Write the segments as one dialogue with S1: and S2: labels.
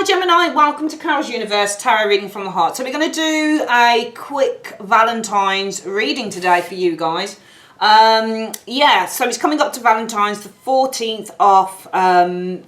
S1: Hi Gemini, welcome to Carol's Universe Tarot Reading from the Heart. So we're going to do a quick Valentine's reading today for you guys. So it's coming up to Valentine's, the 14th of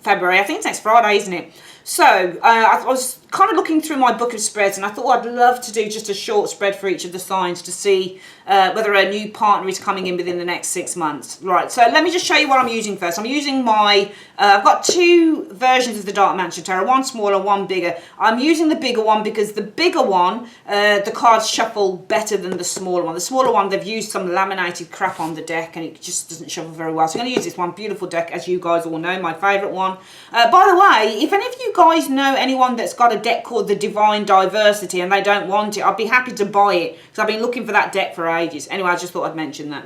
S1: February. I think it's next Friday, isn't it? So I was kind of looking through my book of spreads, and I thought I'd love to do just a short spread for each of the signs to see whether a new partner is coming in within the next 6 months. Right, so let me just show you what I'm using first. I'm using my, I've got two versions of the Dark Mansion Tarot, one smaller, one bigger. I'm using the bigger one because the bigger one, the cards shuffle better than the smaller one. The smaller one, they've used some laminated crap on the deck and it just doesn't shuffle very well. So I'm going to use this one, beautiful deck, as you guys all know, my favourite one. By the way, if any of you guys know anyone that's got a deck called the Divine Diversity and they don't want it, I'd be happy to buy it because I've been looking for that deck for ages. Anyway, I just thought I'd mention that.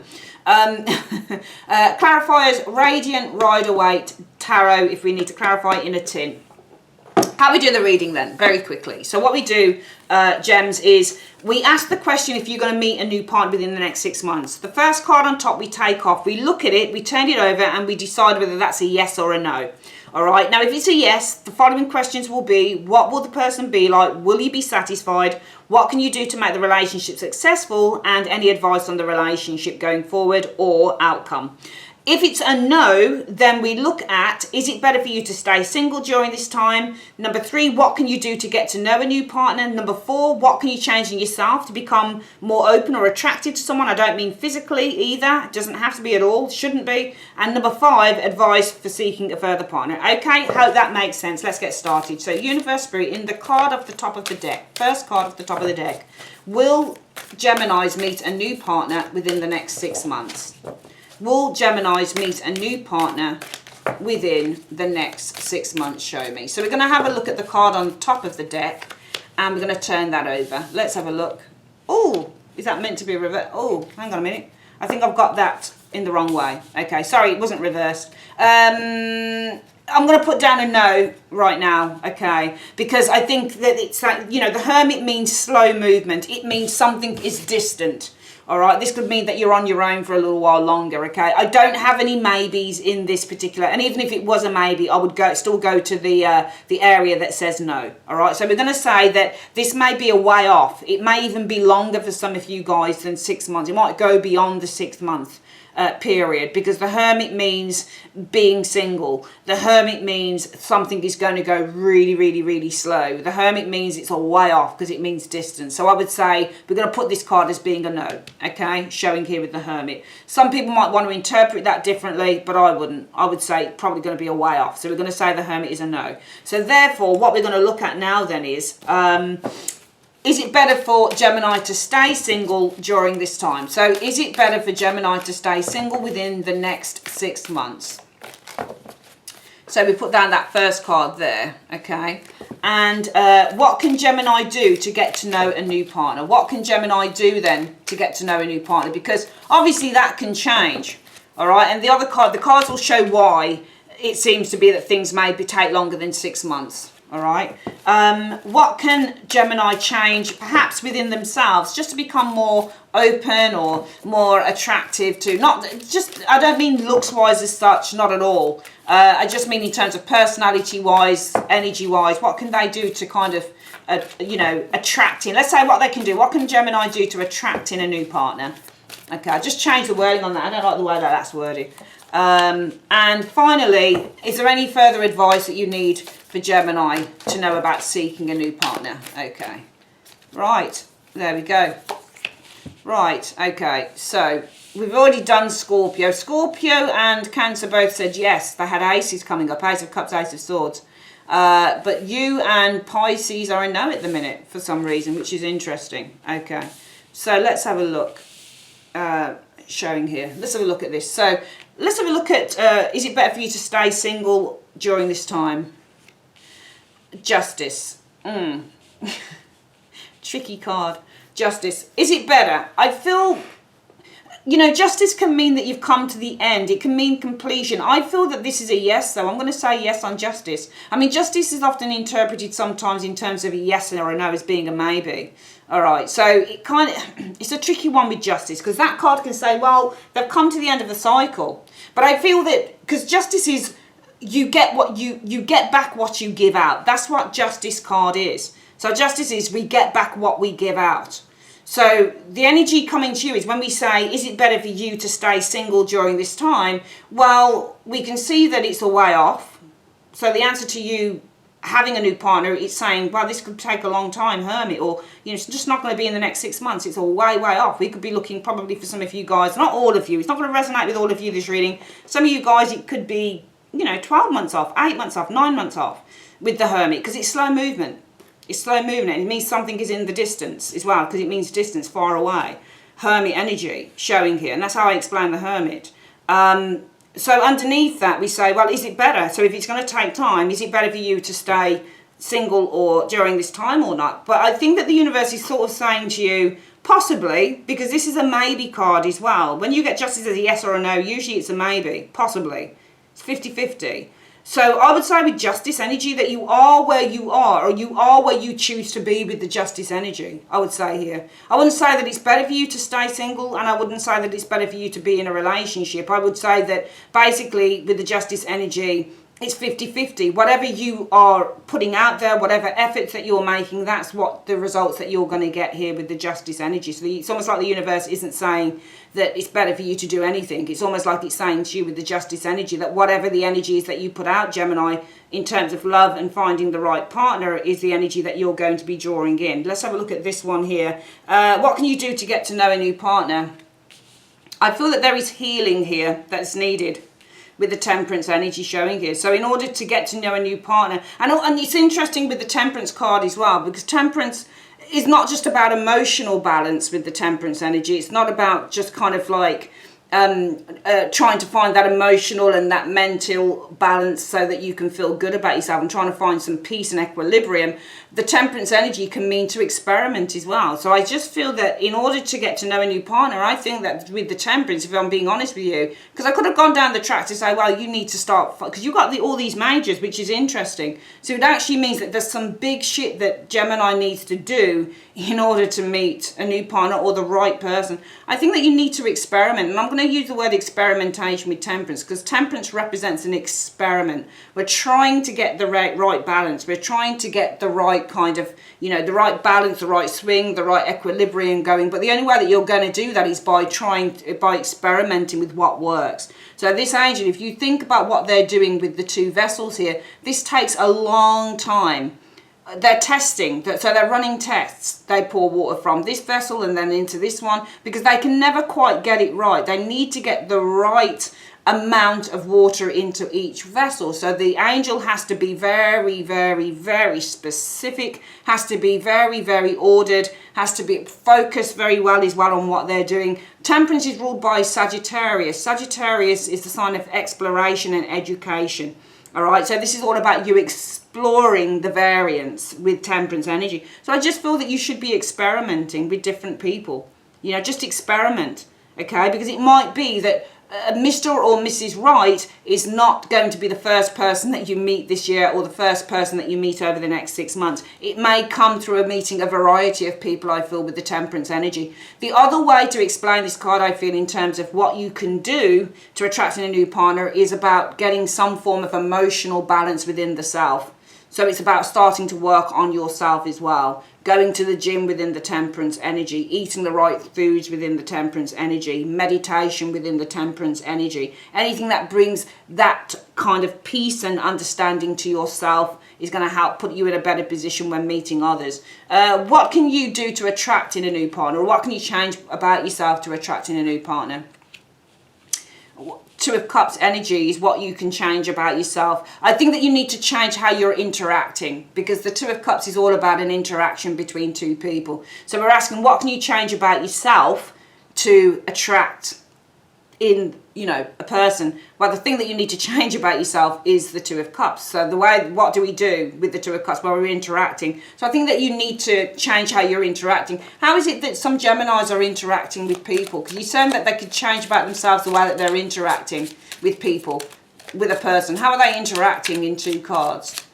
S1: Clarifiers, Radiant Rider-Waite Tarot, if we need to clarify in a tin. How we do the reading then, very quickly. So what we do, Gems, is we ask the question if you're going to meet a new partner within the next 6 months. The first card on top we take off, we look at it, we turn it over and we decide whether that's a yes or a no. All right, now if it's a yes, the following questions will be, what will the person be like? Will you be satisfied? What can you do to make the relationship successful? And any advice on the relationship going forward or outcome. If it's a no, then we look at, is it better for you to stay single during this time? Number 3, what can you do to get to know a new partner? Number 4, what can you change in yourself to become more open or attractive to someone? I don't mean physically either. It doesn't have to be at all. Shouldn't be. And number 5, advice for seeking a further partner. Okay, hope that makes sense. Let's get started. So Universe Spirit, in the card off the top of the deck, first card off the top of the deck, will Geminis meet a new partner within the next 6 months? Will Geminis meet a new partner within the next 6 months? Show me. So we're going to have a look at the card on top of the deck and we're going to turn that over. Let's have a look. Oh, is that meant to be reversed? Oh, hang on a minute. I think I've got that in the wrong way. Okay, sorry, it wasn't reversed. I'm going to put down a no right now, okay? Because I think that it's like, you know, the Hermit means slow movement. It means something is distant. All right, this could mean that you're on your own for a little while longer, okay? I don't have any maybes in this particular, and even if it was a maybe, I would still go to the area that says no, all right? So we're going to say that this may be a way off. It may even be longer for some of you guys than 6 months. It might go beyond the 6th month period, because the Hermit means being single. The Hermit means something is going to go really, really, really slow. The Hermit means it's a way off because it means distance. So I would say we're going to put this card as being a no, okay? Showing here with the Hermit. Some people might want to interpret that differently, but I wouldn't. I would say it's probably going to be a way off. So we're going to say the Hermit is a no. So therefore, what we're going to look at now then is it better for Gemini to stay single during this time? So is it better for Gemini to stay single within the next 6 months? So we put down that first card there, okay? And what can Gemini do to get to know a new partner? What can Gemini do then to get to know a new partner? Because obviously that can change, all right? And the other card, the cards will show why it seems to be that things maybe take longer than 6 months. All right. What can Gemini change, perhaps within themselves, just to become more open or more attractive to, not just, I don't mean looks wise as such, not at all. I just mean in terms of personality wise, energy wise, what can they do to kind of, you know, attract in? Let's say what they can do. What can Gemini do to attract in a new partner? Okay, I just changed the wording on that. I don't like the way that that's worded. And finally, is there any further advice that you need for Gemini to know about seeking a new partner? Okay, right, there we go. Right, okay, so we've already done Scorpio. Scorpio and Cancer both said yes. They had aces coming up, Ace of Cups, Ace of Swords. But you and Pisces are a no at the minute for some reason, which is interesting. Okay, so let's have a look. Showing here. Let's have a look at this. So let's have a look at, is it better for you to stay single during this time? Justice. Tricky card. Justice. Is it better? I feel, you know, justice can mean that you've come to the end. It can mean completion. I feel that this is a yes, though. I'm going to say yes on justice. I mean, justice is often interpreted sometimes in terms of a yes or a no as being a maybe. All right, so it kind of, it's a tricky one with justice, because that card can say, well, they've come to the end of the cycle. But I feel that, because justice is you get what you get back what you give out. That's what Justice card is. So Justice is we get back what we give out. So the energy coming to you is when we say, is it better for you to stay single during this time? Well, we can see that it's a way off. So the answer to you having a new partner, it's saying, well, this could take a long time, Hermit, or, you know, it's just not going to be in the next 6 months. It's a way off. We could be looking probably for some of you guys, not all of you. It's not going to resonate with all of you, this reading. Some of you guys, it could be, you know, 12 months off, 8 months off, 9 months off with the Hermit, because it's slow movement. It's slow movement, and it means something is in the distance as well, because it means distance, far away. Hermit energy showing here, and that's how I explain the Hermit. So underneath that, we say, well, is it better? So if it's going to take time, is it better for you to stay single or during this time or not? But I think that the universe is sort of saying to you, possibly, because this is a maybe card as well. When you get Justice as a yes or a no, usually it's a maybe, possibly. It's 50-50. So I would say with Justice energy that you are where you are, or you are where you choose to be with the Justice energy, I would say here. I wouldn't say that it's better for you to stay single, and I wouldn't say that it's better for you to be in a relationship. I would say that basically with the Justice energy, it's 50-50. Whatever you are putting out there, whatever efforts that you're making, that's what the results that you're going to get here with the Justice energy. So it's almost like the universe isn't saying that it's better for you to do anything. It's almost like it's saying to you with the Justice energy that whatever the energy is that you put out, Gemini, in terms of love and finding the right partner is the energy that you're going to be drawing in. Let's have a look at this one here. What can you do to get to know a new partner? I feel that there is healing here that's needed with the Temperance energy showing here. So in order to get to know a new partner, and it's interesting with the Temperance card as well, because Temperance is not just about emotional balance with the Temperance energy. It's not about just kind of like trying to find that emotional and that mental balance so that you can feel good about yourself and trying to find some peace and equilibrium. The Temperance energy can mean to experiment as well. So I just feel that in order to get to know a new partner, I think that with the Temperance, if I'm being honest with you, because I could have gone down the track to say, well, you need to start, because you've got all these majors, which is interesting. So it actually means that there's some big shit that Gemini needs to do in order to meet a new partner or the right person. I think that you need to experiment, and I'm going to use the word experimentation with Temperance, because Temperance represents an experiment. We're trying to get the right balance. We're trying to get the right kind of, you know, the right balance, the right swing, the right equilibrium going. But the only way that you're going to do that is by experimenting with what works. So this angel, if you think about what they're doing with the two vessels here, this takes a long time. They're testing, so they're running tests. They pour water from this vessel and then into this one, because they can never quite get it right. They need to get the right amount of water into each vessel. So the angel has to be very, very, very specific, has to be very, very ordered, has to be focused very well as well on what they're doing. Temperance is ruled by Sagittarius. Sagittarius is the sign of exploration and education. All right, so this is all about you exploring the variance with Temperance energy. So I just feel that you should be experimenting with different people. You know, just experiment, okay? Because it might be that Mr. or Mrs. Right is not going to be the first person that you meet this year or the first person that you meet over the next 6 months. It may come through a meeting a variety of people, I feel, with the Temperance energy. The other way to explain this card, I feel, in terms of what you can do to attract in a new partner is about getting some form of emotional balance within the self. So it's about starting to work on yourself as well. Going to the gym within the Temperance energy, eating the right foods within the Temperance energy, meditation within the Temperance energy. Anything that brings that kind of peace and understanding to yourself is going to help put you in a better position when meeting others. What can you do to attract in a new partner? Or what can you change about yourself to attract in a new partner? Two of Cups energy is what you can change about yourself. I think that you need to change how you're interacting, because the Two of Cups is all about an interaction between two people. So we're asking, what can you change about yourself to attract in, you know, a person? Well, the thing that you need to change about yourself is the Two of Cups. So the way, what do we do with the Two of Cups? Well, we're interacting. So I think that you need to change how you're interacting. How is it that some Geminis are interacting with people? Because you're saying that they could change about themselves the way that they're interacting with people, with a person. How are they interacting in two cards?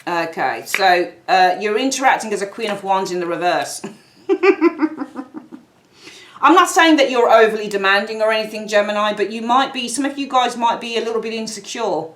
S1: Okay, so you're interacting as a Queen of Wands in the reverse. I'm not saying that you're overly demanding or anything, Gemini, but you might be, some of you guys might be a little bit insecure.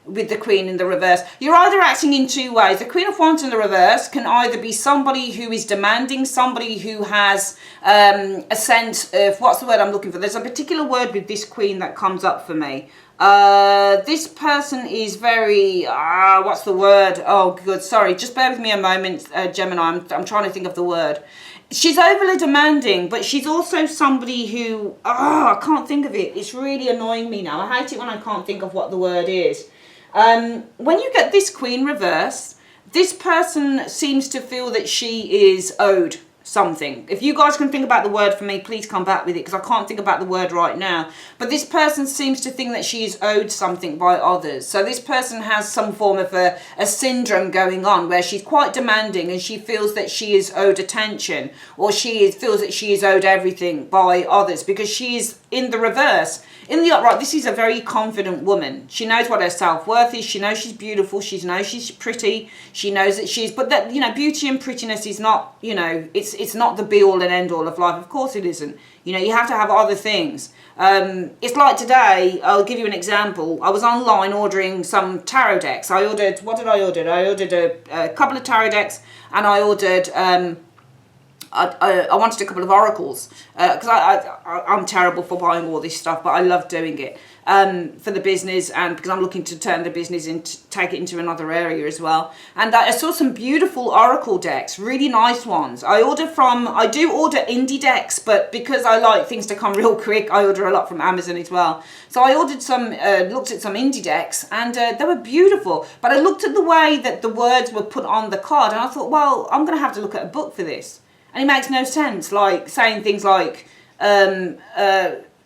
S1: with the Queen in the reverse. You're either acting in two ways. The Queen of Wands in the reverse can either be somebody who is demanding, somebody who has a sense of, what's the word I'm looking for? There's a particular word with this Queen that comes up for me. This person is very, what's the word? Oh, good, sorry. Just bear with me a moment, Gemini. I'm trying to think of the word. She's overly demanding, but she's also somebody who, I can't think of it. It's really annoying me now. I hate it when I can't think of what the word is. When you get this Queen reverse, this person seems to feel that she is owed something. If you guys can think about the word for me, please come back with it, because I can't think about the word right now. But this person seems to think that she is owed something by others. So this person has some form of a syndrome going on where she's quite demanding and she feels that she is owed attention, or feels that she is owed everything by others, because she is in the reverse. In the upright, this is a very confident woman. She knows what her self-worth is. She knows she's beautiful. She knows she's pretty. She knows that she's, but that, beauty and prettiness is not, it's not the be-all and end-all of life. Of course it isn't. You have to have other things. It's like today, I'll give you an example. I was online ordering some tarot decks. What did I order? I ordered a couple of tarot decks, and I ordered, I wanted a couple of oracles, because I'm terrible for buying all this stuff, but I love doing it for the business, and because I'm looking to turn the business into, take it into another area as well. And I saw some beautiful oracle decks, really nice ones. I do order indie decks, but because I like things to come real quick, I order a lot from Amazon as well. So I ordered looked at some indie decks, and they were beautiful. But I looked at the way that the words were put on the card, and I thought, well, I'm going to have to look at a book for this. And it makes no sense, like saying things like, I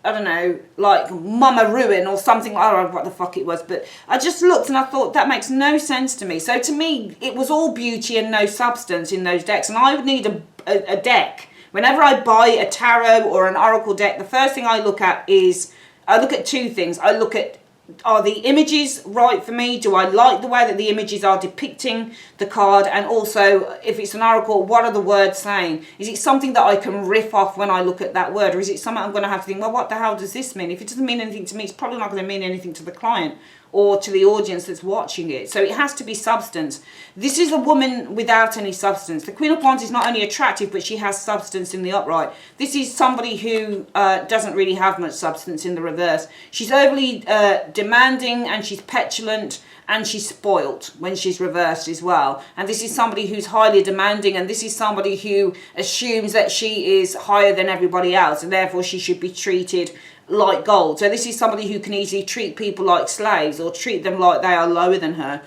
S1: don't know, like Mama Ruin or something. I don't know what the fuck it was, but I just looked and I thought that makes no sense to me. So to me, it was all beauty and no substance in those decks. And I would need a deck. Whenever I buy a tarot or an oracle deck, the first thing I look at is, I look at two things. I look at, are the images right for me? Do I like the way that the images are depicting the card? And also, if it's an oracle, what are the words saying? Is it something that I can riff off when I look at that word? Or is it something I'm going to have to think, well, what the hell does this mean? If it doesn't mean anything to me, it's probably not going to mean anything to the client or to the audience that's watching it. So it has to be substance. This is a woman without any substance. The Queen of Wands is not only attractive, but she has substance in the upright. This is somebody who doesn't really have much substance in the reverse. She's overly demanding, and she's petulant, and she's spoilt when she's reversed as well. And this is somebody who's highly demanding, and this is somebody who assumes that she is higher than everybody else, and therefore she should be treated like gold. So this is somebody who can easily treat people like slaves or treat them like they are lower than her.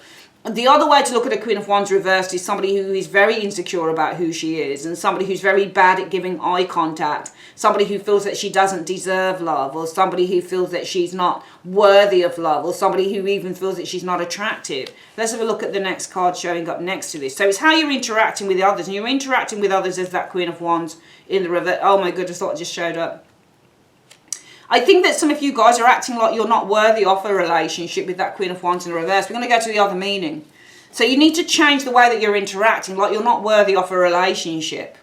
S1: The other way to look at a Queen of Wands reversed is somebody who is very insecure about who she is, and somebody who's very bad at giving eye contact, somebody who feels that she doesn't deserve love, or somebody who feels that she's not worthy of love, or somebody who even feels that she's not attractive. Let's have a look at the next card showing up next to this. So it's how you're interacting with others, and you're interacting with others as that Queen of Wands in the reverse. Oh my goodness, I thought it just showed up. I think that some of you guys are acting like you're not worthy of a relationship with that Queen of Wands in the reverse. We're going to go to the other meaning. So you need to change the way that you're interacting, like you're not worthy of a relationship.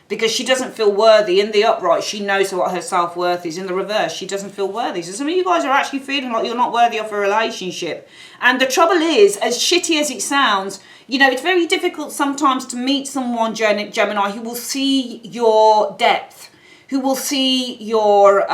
S1: Because she doesn't feel worthy. In the upright, she knows what her self-worth is. In the reverse, she doesn't feel worthy. So some of you guys are actually feeling like you're not worthy of a relationship. And the trouble is, as shitty as it sounds, it's very difficult sometimes to meet someone, Gemini, who will see your depth, who will see your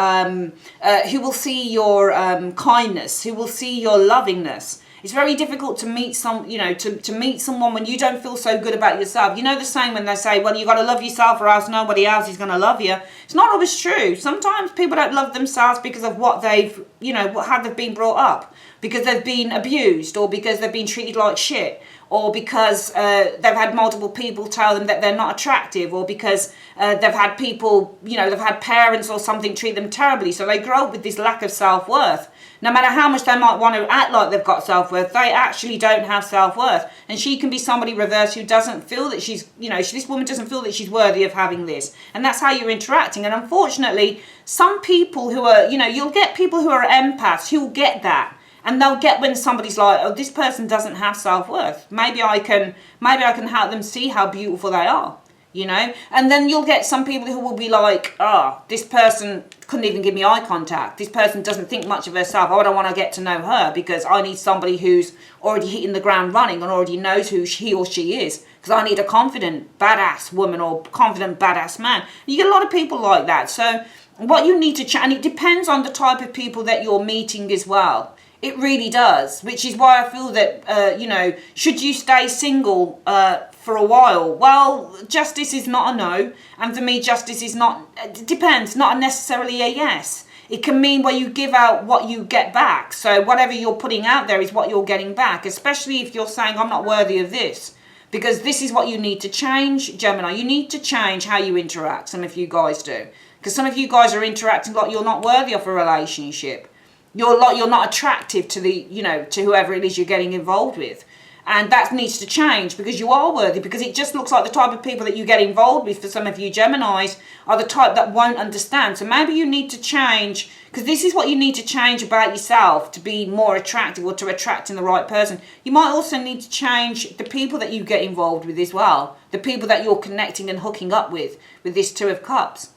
S1: kindness, who will see your lovingness. It's very difficult to meet to meet someone when you don't feel so good about yourself. You know the saying when they say, well, you got to love yourself or else nobody else is going to love you. It's not always true. Sometimes people don't love themselves because of what they've, how they've been brought up, because they've been abused, or because they've been treated like shit, or because they've had multiple people tell them that they're not attractive, or because they've had people, they've had parents or something treat them terribly. So they grow up with this lack of self-worth. No matter how much they might want to act like they've got self-worth, they actually don't have self-worth. And she can be somebody reversed who doesn't feel that she's, this woman doesn't feel that she's worthy of having this. And that's how you're interacting. And unfortunately, some people who are, you'll get people who are empaths who'll get that. And they'll get when somebody's like, oh, this person doesn't have self-worth. Maybe I can help them see how beautiful they are. you know. And then you'll get some people who will be like, oh, this person couldn't even give me eye contact. This person doesn't think much of herself. I don't want to get to know her because I need somebody who's already hitting the ground running and already knows who he or she is. Because I need a confident, badass woman or confident, badass man. You get a lot of people like that. So what you need to change, and it depends on the type of people that you're meeting as well. It really does, which is why I feel that, you know, should you stay single for a while? Well, justice is not a no. And for me, justice is not, it depends, not necessarily a yes. It can mean where you give out what you get back. So whatever you're putting out there is what you're getting back, especially if you're saying, I'm not worthy of this. Because this is what you need to change, Gemini. You need to change how you interact. Some of you guys do. Because some of you guys are interacting like you're not worthy of a relationship. You're not attractive to the, you know, to whoever it is you're getting involved with. And that needs to change because you are worthy. Because it just looks like the type of people that you get involved with for some of you Geminis are the type that won't understand. So maybe you need to change, because this is what you need to change about yourself to be more attractive or to attracting the right person. You might also need to change the people that you get involved with as well. The people that you're connecting and hooking up with this Two of Cups.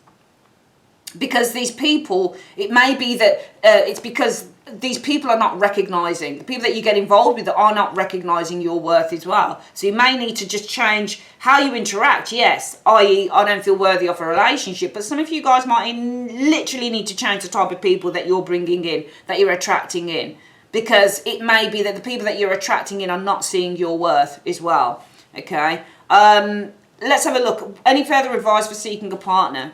S1: Because these people, it may be that it's because these people are not recognizing, the people that you get involved with are not recognizing your worth as well. So you may need to just change how you interact, yes, i.e. I don't feel worthy of a relationship, but some of you guys might literally need to change the type of people that you're bringing in, that you're attracting in. Because it may be that the people that you're attracting in are not seeing your worth as well, okay? Let's have a look. Any further advice for seeking a partner?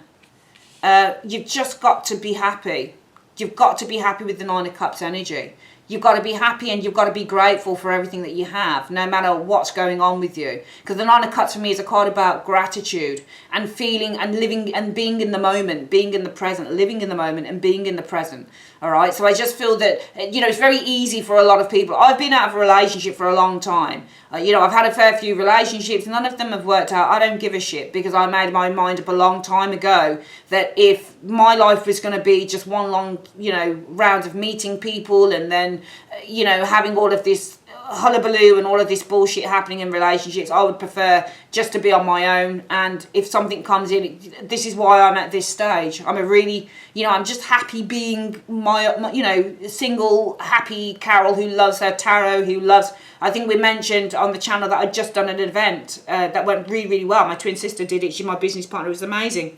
S1: You've just got to be happy. You've got to be happy with the Nine of Cups energy. You've got to be happy and you've got to be grateful for everything that you have, no matter what's going on with you. Because the Nine of Cups for me is a card about gratitude and feeling and living and being in the moment, being in the present, living in the moment and being in the present. All right. So I just feel that, you know, it's very easy for a lot of people. I've been out of a relationship for a long time. You know, I've had a fair few relationships. None of them have worked out. I don't give a shit because I made my mind up a long time ago that if my life was going to be just one long, you know, round of meeting people and then, you know, having all of this hullabaloo and all of this bullshit happening in relationships, I would prefer just to be on my own. And if something comes in, this is why I'm at this stage. I'm a really, you know, I'm just happy being my you know, single, happy Carol who loves her tarot, who loves, I think we mentioned on the channel that I'd just done an event that went really, really well. My twin sister did it. She's my business partner. It was amazing.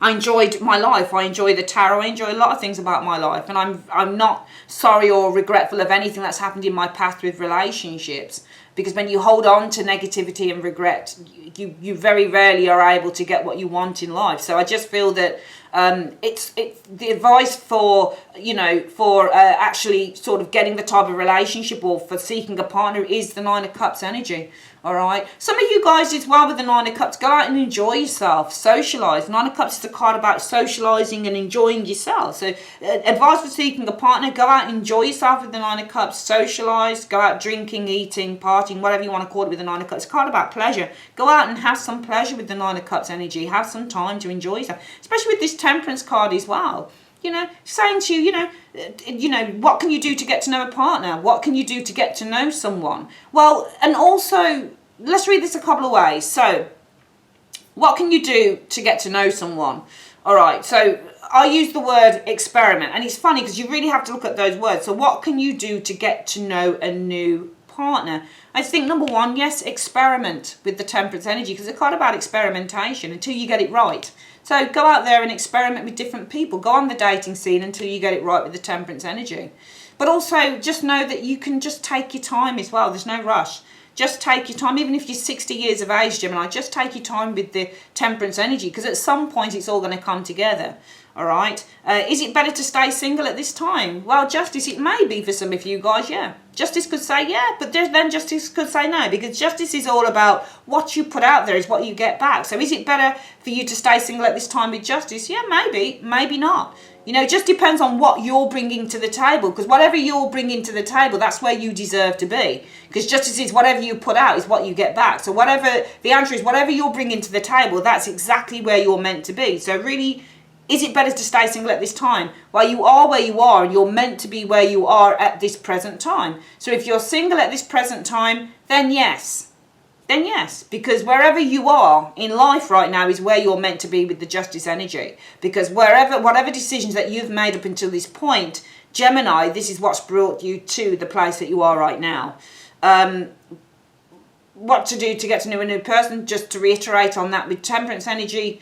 S1: I enjoyed my life. I enjoy the tarot. I enjoy a lot of things about my life. And I'm not sorry or regretful of anything that's happened in my past with relationships. Because when you hold on to negativity and regret, you very rarely are able to get what you want in life. So I just feel that it's the advice for, you know, for actually sort of getting the type of relationship or for seeking a partner is the Nine of Cups energy. All right. Some of you guys as well with the Nine of Cups, go out and enjoy yourself, socialise. Nine of Cups is a card about socialising and enjoying yourself. So advice for seeking a partner, go out and enjoy yourself with the Nine of Cups, socialise, go out drinking, eating, partying, whatever you want to call it with the Nine of Cups. It's a card about pleasure. Go out and have some pleasure with the Nine of Cups energy. Have some time to enjoy yourself, especially with this Temperance card as well. You know, saying to you, you know, what can you do to get to know a partner? What can you do to get to know someone? Well, and also, let's read this a couple of ways. So, what can you do to get to know someone? All right, so I use the word experiment. And it's funny because you really have to look at those words. So, what can you do to get to know a new partner? I think number one, yes, experiment with the Temperance energy because it's a card about experimentation until you get it right. So go out there and experiment with different people. Go on the dating scene until you get it right with the Temperance energy. But also just know that you can just take your time as well. There's no rush. Just take your time. Even if you're 60 years of age, Gemini, just take your time with the Temperance energy because at some point it's all going to come together. All right. Is it better to stay single at this time? Well, Justice, it may be for some of you guys, yeah. Justice could say yeah, but then Justice could say no because Justice is all about what you put out there is what you get back. So is it better for you to stay single at this time with Justice? Yeah, maybe, maybe not. You know, it just depends on what you're bringing to the table because whatever you're bringing to the table, that's where you deserve to be. Because Justice is whatever you put out is what you get back. So whatever, the answer is whatever you're bringing to the table, that's exactly where you're meant to be. So really, is it better to stay single at this time? Well, you are where you are and you're meant to be where you are at this present time. So if you're single at this present time, then yes. then yes, because wherever you are in life right now is where you're meant to be with the justice energy. Because whatever decisions that you've made up until this point, Gemini, this is what's brought you to the place that you are right now. What to do to get to know a new person, just to reiterate on that with temperance energy,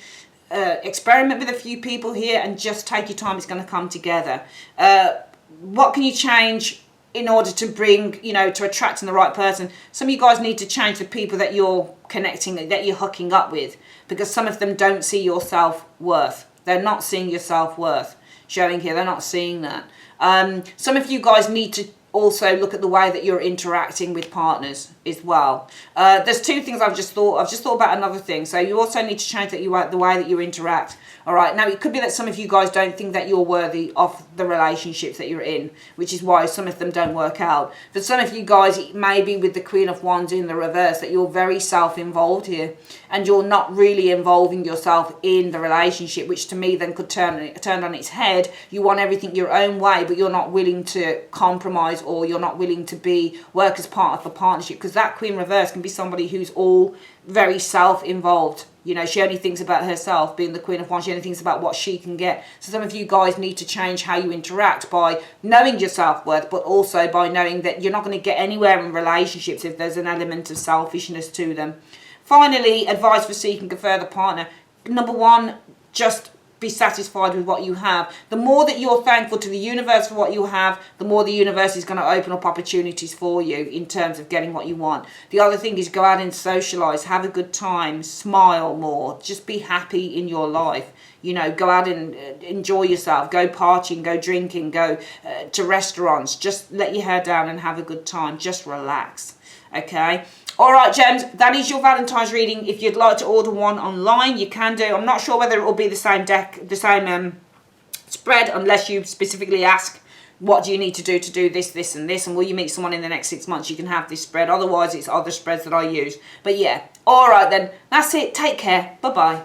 S1: experiment with a few people here and just take your time, it's going to come together. What can you change in order to bring, to attracting the right person? Some of you guys need to change the people that you're connecting, that you're hooking up with, because some of them don't see your self-worth. They're not seeing your self-worth. Showing here, they're not seeing that. Some of you guys need to also look at the way that you're interacting with partners as well. There's two things I've just thought about another thing. So you also need to change the way that you interact. All right. Now, it could be that some of you guys don't think that you're worthy of the relationships that you're in, which is why some of them don't work out. For some of you guys, it may be with the Queen of Wands in the reverse that you're very self-involved here and you're not really involving yourself in the relationship, which to me then could turn on its head. You want everything your own way, but you're not willing to compromise, or you're not willing to work as part of the partnership, because that Queen reverse can be somebody who's all very self-involved. She only thinks about herself. Being the Queen of Wands, she only thinks about what she can get. So some of you guys need to change how you interact by knowing your self-worth, but also by knowing that you're not going to get anywhere in relationships if there's an element of selfishness to them. Finally, advice for seeking a further partner. Number one, just be satisfied with what you have. The more that you're thankful to the universe for what you have, the more the universe is going to open up opportunities for you in terms of getting what you want. The other thing is go out and socialize, have a good time, smile more, just be happy in your life. Go out and enjoy yourself, go partying, go drinking, go to restaurants, just let your hair down and have a good time, just relax. Okay. All right, gems, that is your Valentine's reading. If you'd like to order one online, you can do. I'm not sure whether it will be the same deck, the same spread, unless you specifically ask, what do you need to do this, this, and this, and will you meet someone in the next 6 months? You can have this spread. Otherwise, it's other spreads that I use. But yeah, all right then, that's it. Take care. Bye-bye.